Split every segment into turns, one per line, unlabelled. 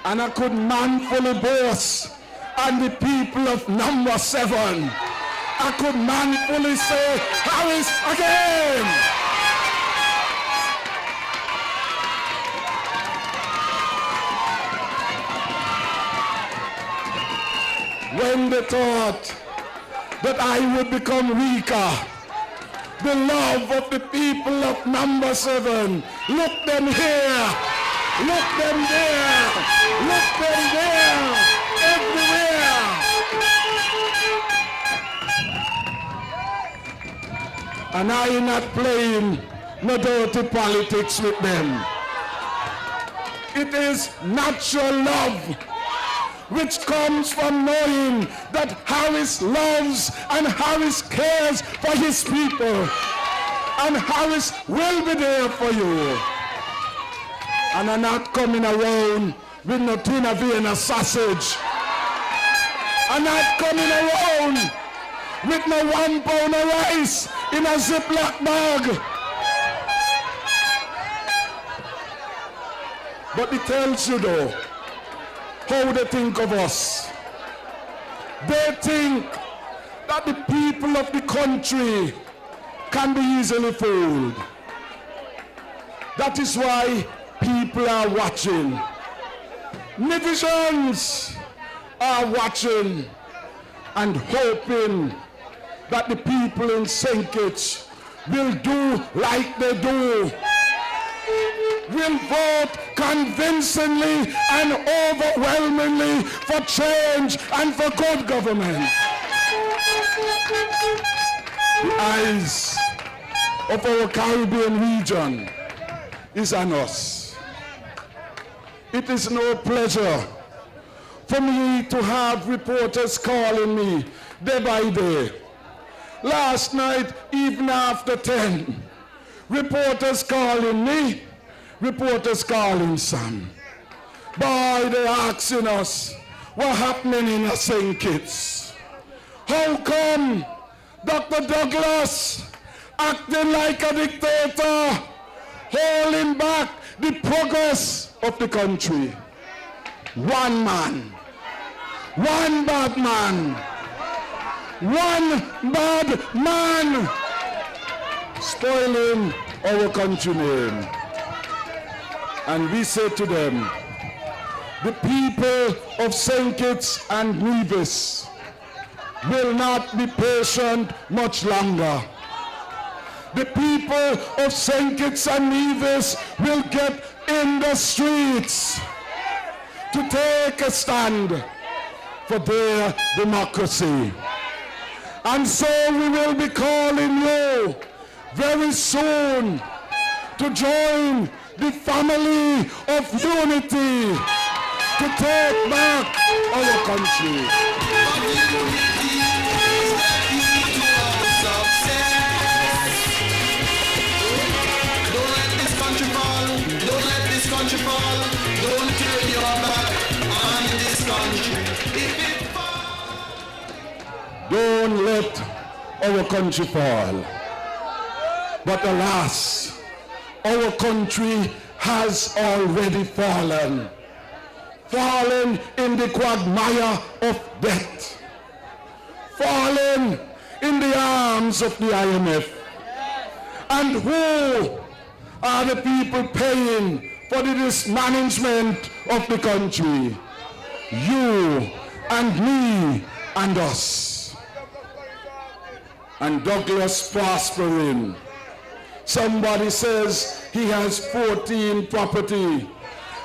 And I could manfully boast on the people of number 7. I could manfully say, Harris again. When they thought that I would become weaker, the love of the people of number 7, look them here, look them there, look them there, everywhere. And I am not playing no dirty politics with them. It is natural love, which comes from knowing that Harris loves and Harris cares for his people. And Harris will be there for you. And I'm not coming around with no tuna Vienna sausage. I'm not coming around with no 1 pound of rice in a Ziploc bag. But it tells you though, how they think of us. They think that the people of the country can be easily fooled. That is why people are watching. Nations are watching and hoping that the people in St. Kitts will do like they do. Will vote convincingly and overwhelmingly for change and for good government. The eyes of our Caribbean region is on us. It is no pleasure for me to have reporters calling me day by day. Last night, even after 10, reporters calling me, reporters calling Sam. Boy, they're asking us what's happening in St. Kitts. How come Dr. Douglas acting like a dictator, holding back the progress of the country? One man, one bad man, one bad man spoiling our country name. And we say to them, the people of St. Kitts and Nevis will not be patient much longer. The people of St. Kitts and Nevis will get in the streets to take a stand for their democracy. And so we will be calling you very soon to join the family of unity to take back our country.
Don't let this country fall. Don't let this country fall. Don't turn your back on this country. If it falls.
Don't let our country fall. But alas, our country has already fallen. Fallen in the quagmire of death. Fallen in the arms of the IMF. And who are the people paying for the mismanagement of the country? You and me and us. And Douglas prospering. Somebody says he has 14 property.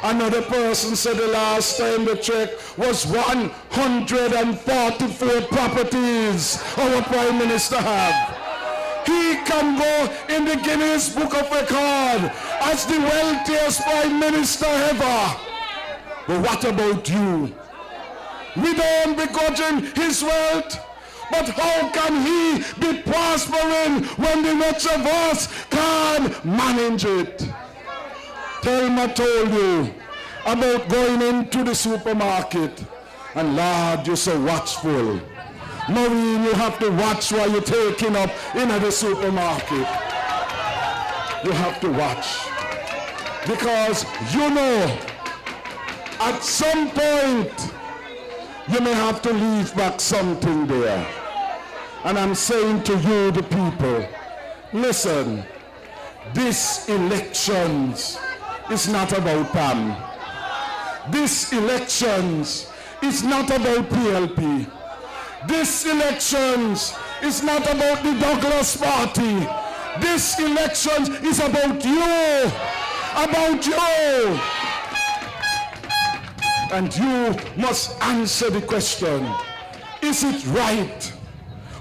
Another person said the last time the check was 144 properties our Prime Minister had. He can go in the Guinness Book of Record as the wealthiest Prime Minister ever. But what about you? We don't begrudge him his wealth. But how can he be prospering when the rest of us can't manage it? Thelma told you about going into the supermarket. And Lord, you're so watchful. Maureen, you have to watch while you're taking up into the supermarket. You have to watch. Because you know At some point, you may have to leave back something there. And I'm saying to you, the people, listen, this elections is not about PAM. This elections is not about PLP. This elections is not about the Douglas Party. This elections is about you. About you. And you must answer the question, is it right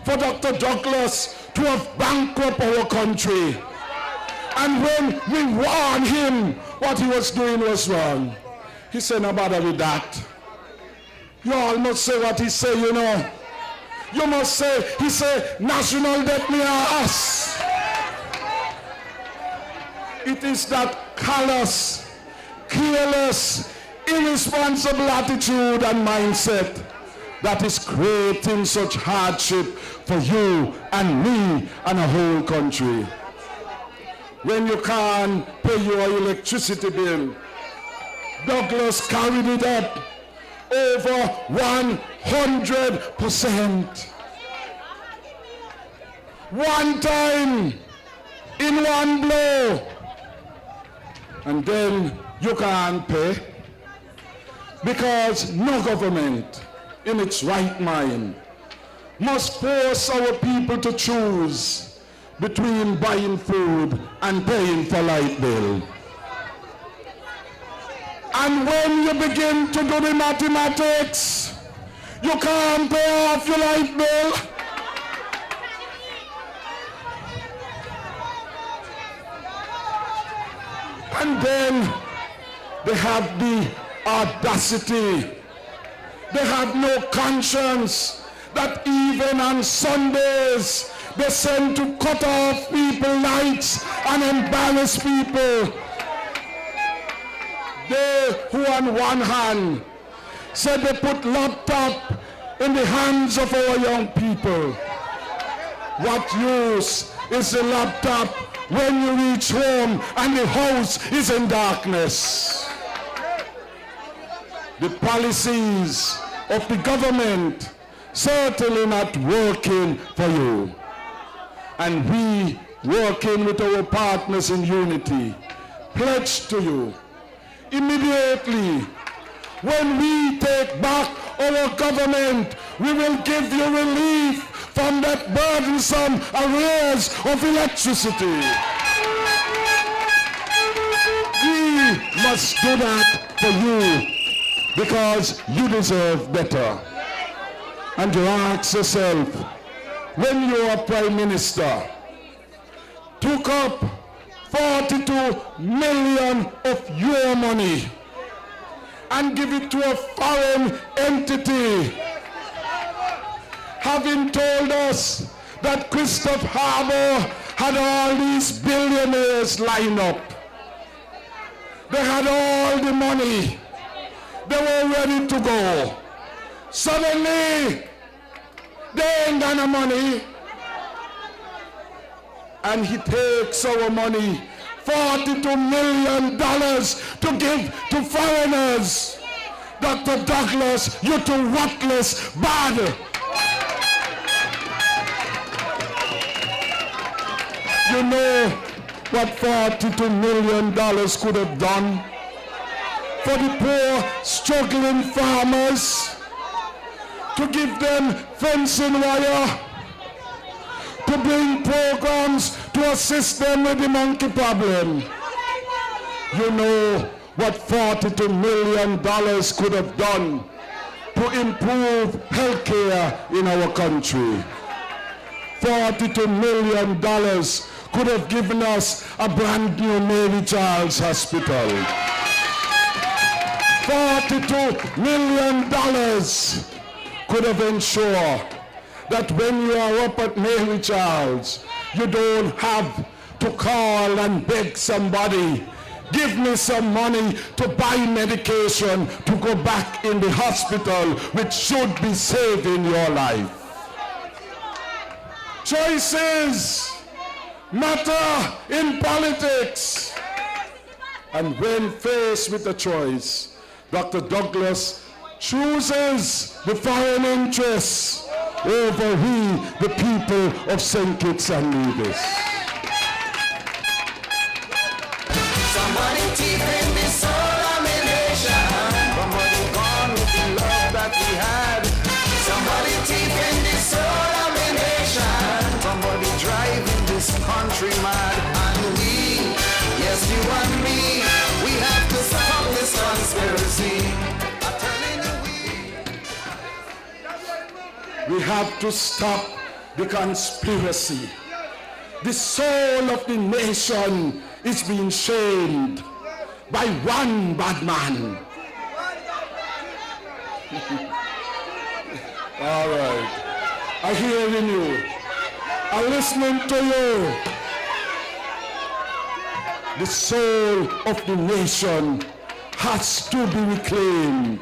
for Dr. Douglas to have bankrupt our country? And when we warned him what he was doing was wrong, he said, no bother with that. You all must say what he say, you know. You must say, he said, national debt me are us. It is that callous, careless, irresponsible attitude and mindset that is creating such hardship for you and me and a whole country. When you can't pay your electricity bill, Douglas carried it up over 100%. One time, in one blow. And then you can't pay. Because no government in its right mind must force our people to choose between buying food and paying for light bill. And when you begin to do the mathematics, you can't pay off your light bill. And then they have the audacity, they have no conscience, that even on Sundays they send to cut off people's lights and embarrass people. They who on one hand said they put laptop in the hands of our young people. What use is the laptop when you reach home and the house is in darkness? The policies of the government certainly not working for you. And we, working with our partners in unity, pledge to you, immediately, when we take back our government, we will give you relief from that burdensome arrears of electricity. We must do that for you, because you deserve better. And you ask yourself, when you are Prime Minister, took up 42 million of your money and give it to a foreign entity, having told us that Christopher Harbour had all these billionaires lined up. They had all the money. They were ready to go. Suddenly, they ain't got no money. And he takes our money, $42 million to give to foreigners. Dr. Douglas, you're too worthless, bad. You know what $42 million could have done for the poor, struggling farmers? To give them fencing wire, to bring programs to assist them with the monkey problem. You know what $42 million could have done to improve health care in our country. $42 million could have given us a brand new Mary Charles Hospital. $42 million could have ensured that when you are up at Mary Charles, you don't have to call and beg somebody, give me some money to buy medication to go back in the hospital, which should be saving your life. Choices matter in politics. And when faced with a choice, Dr. Douglas chooses the foreign interests over we, the people of St. Kitts and Nevis.
Somebody deep in this soul of a nation. Somebody gone with the love that we had. Somebody deep in this soul of a nation. Somebody driving this country mad. And we, yes, you and me, we have to stop this conspiracy. I'm telling you,
We have to stop the conspiracy. The soul of the nation is being shamed by one bad man. All right. I'm hearing you. I'm listening to you. The soul of the nation has to be reclaimed.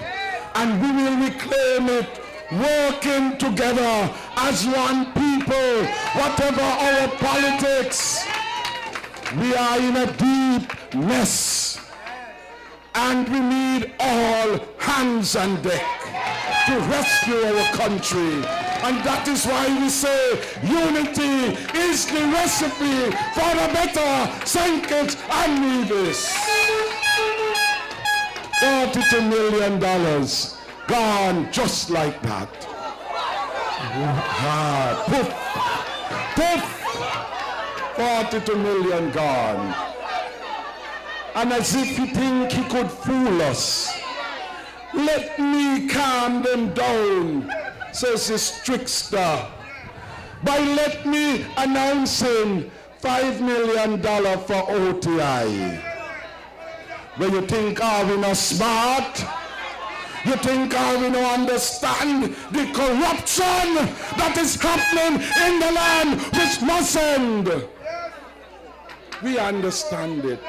And we will reclaim it working together as one people, whatever our politics. We are in a deep mess, and we need all hands on deck to rescue our country. And that is why we say unity is the recipe for a better St. Kitts and Nevis. $42 million gone just like that. Poof, poof. 42 million gone. And as if he think he could fool us. Let me calm them down, says this trickster, by let me announcing $5 million for OTI. When you think, are we not smart? You think, are we not understand the corruption that is happening in the land which must end? We understand it.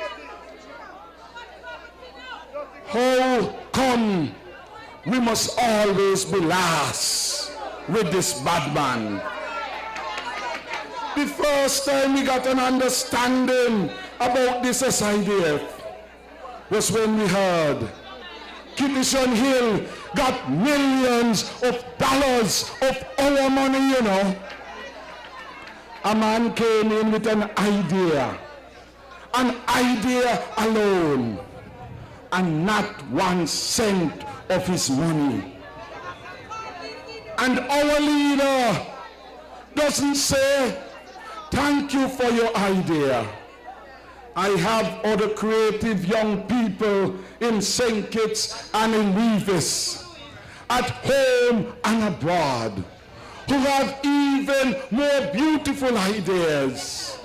How come we must always be last with this bad man? The first time we got an understanding about this SIDF was when we heard Kitty Hill got millions of dollars of our money, you know. A man came in with an idea alone, and not 1 cent of his money. And our leader doesn't say, thank you for your idea. I have other creative young people in St. Kitts and in Nevis, at home and abroad, who have even more beautiful ideas.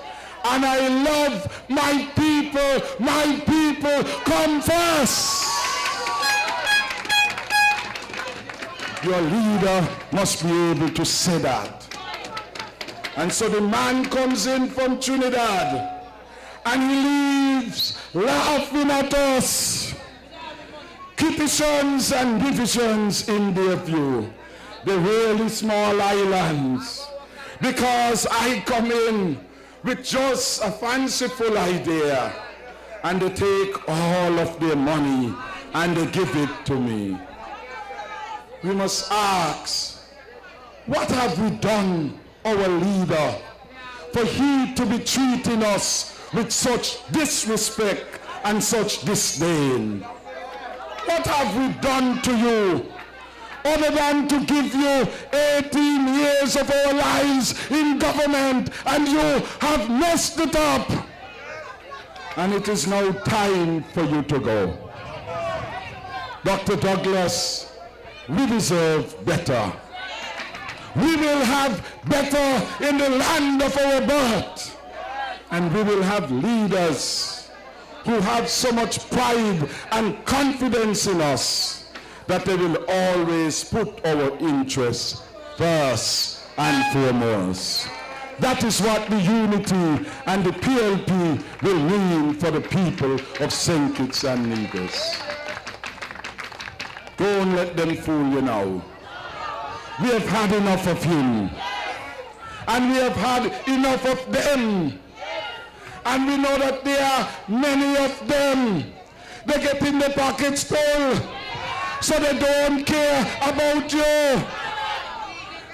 And I love my people come first. Your leader must be able to say that. And so the man comes in from Trinidad, and he leaves laughing at us. Kittisons and divisions in their view, the really small islands, because I come in with just a fanciful idea, and they take all of their money and they give it to me. We must ask, what have we done, our leader, for he to be treating us with such disrespect and such disdain? What have we done to you other than to give you 18 years of our lives in government, and you have messed it up? And it is now time for you to go. Dr. Douglas, we deserve better. We will have better in the land of our birth. And we will have leaders who have so much pride and confidence in us that they will always put our interests first and foremost. That is what the unity and the PLP will mean for the people of St. Kitts and Nevis. Don't let them fool you now. We have had enough of him. And we have had enough of them. And we know that there are many of them. They get in their pockets full. so they don't care about you.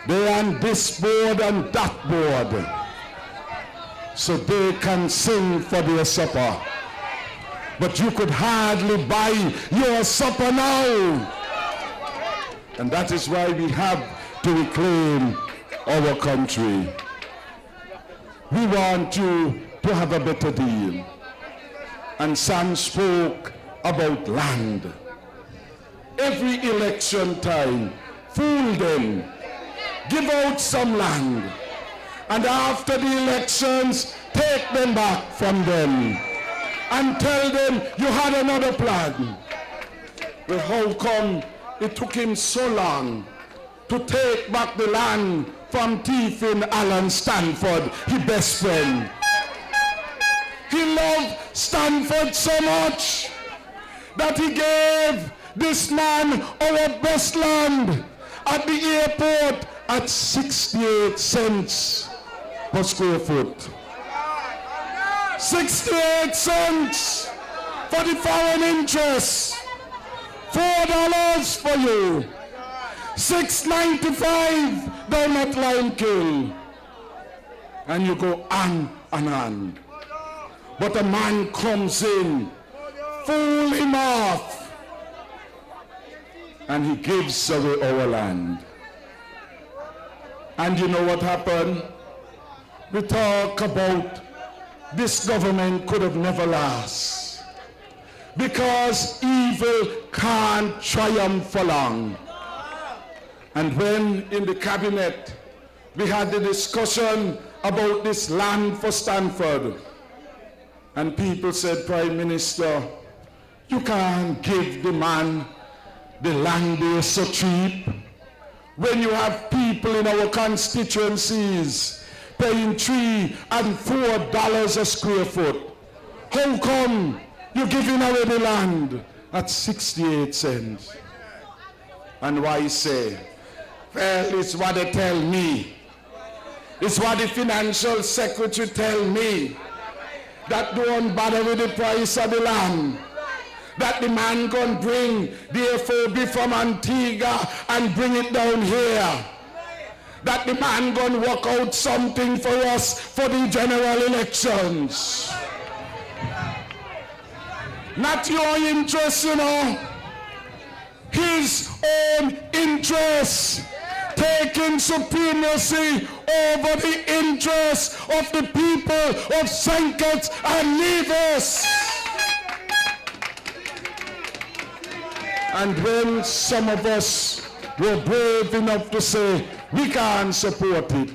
They're on this board and that board, so they can sing for their supper. But you could hardly buy your supper now. And that is why we have to reclaim our country. We want you to have a better deal. And Sam spoke about land. Every election time, fool them. Give out some land. And after the elections, take them back from them. And tell them you had another plan. Well, how come it took him so long to take back the land from thieving Alan Stanford, his best friend? He loved Stanford so much that he gave this man our best land at the airport at 68 cents per square foot. 68 cents for the foreign interests. $4 for you. $6.95 down at Limekiln. And you go on and on. But a man comes in, fool him off, and he gives away our land. And you know what happened? We talk about this government could have never last, because evil can't triumph for long. And when in the cabinet we had the discussion about this land for Stanford, and people said, Prime Minister, you can't give the man the land there so cheap when you have people in our constituencies paying $3 and $4 a square foot. How come you're giving away the land at 68 cents? And why say? Well, it's what they tell me. It's what the financial secretary tell me. That don't bother with the price of the land. That the man gonna bring the FOB from Antigua and bring it down here. That the man gonna work out something for us for the general elections. Not your interest, you know. His own interest, taking supremacy over the interests of the people of St. Kitts and Nevis. And when some of us were brave enough to say, we can't support it,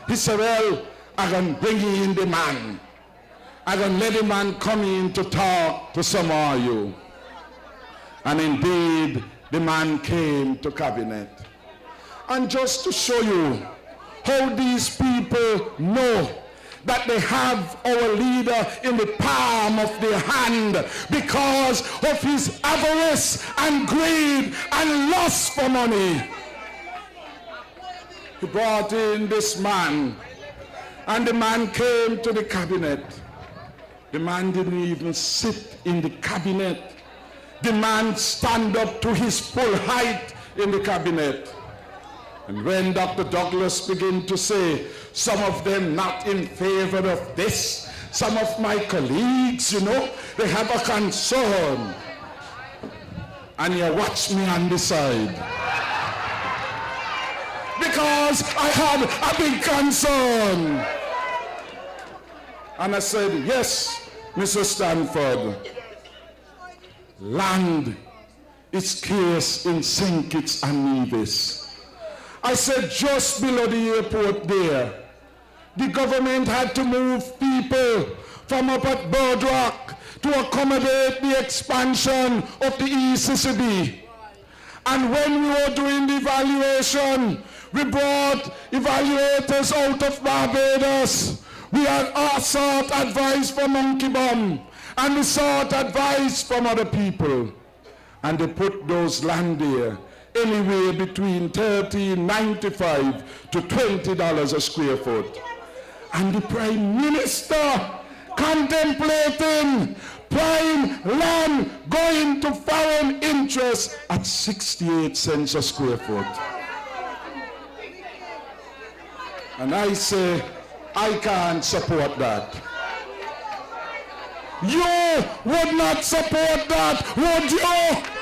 he said, well, I'm going to bring in the man. I'm going to let the man come in to talk to some of you. And indeed, the man came to cabinet. And just to show you how these people know that they have our leader in the palm of their hand because of his avarice and greed and lust for money. He brought in this man, and the man came to the cabinet. The man didn't even sit in the cabinet. The man stand up to his full height in the cabinet. And when Dr. Douglas began to say, some of them not in favor of this, some of my colleagues, you know, they have a concern. And you watch me on the side. Because I had a big concern. And I said, yes, Mr. Stanford, land is scarce in St. Kitts and Nevis. I said, just below the airport there, the government had to move people from up at Birdrock to accommodate the expansion of the ECCB. And when we were doing the evaluation, we brought evaluators out of Barbados. We had sought advice from Monkey Bum, and we sought advice from other people. And they put those land there anywhere between $13.95 to $20 a square foot. And the Prime Minister contemplating prime land going to foreign interests at 68 cents a square foot. And I say, I can't support that. You would not support that, would you?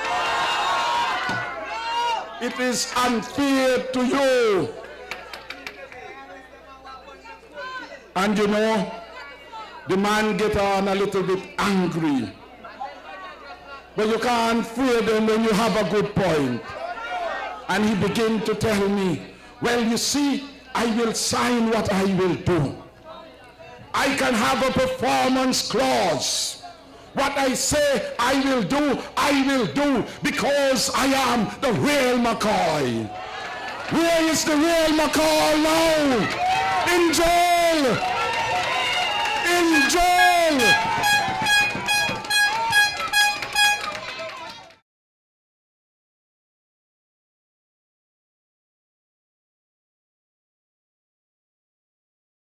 It is unfair to you. And you know, the man get on a little bit angry. But you can't fear them when you have a good point. And he began to tell me, well, you see, I will sign what I will do. I can have a performance clause. What I say I will do because I am the real McCoy. Where is the real McCoy now? In jail! In jail!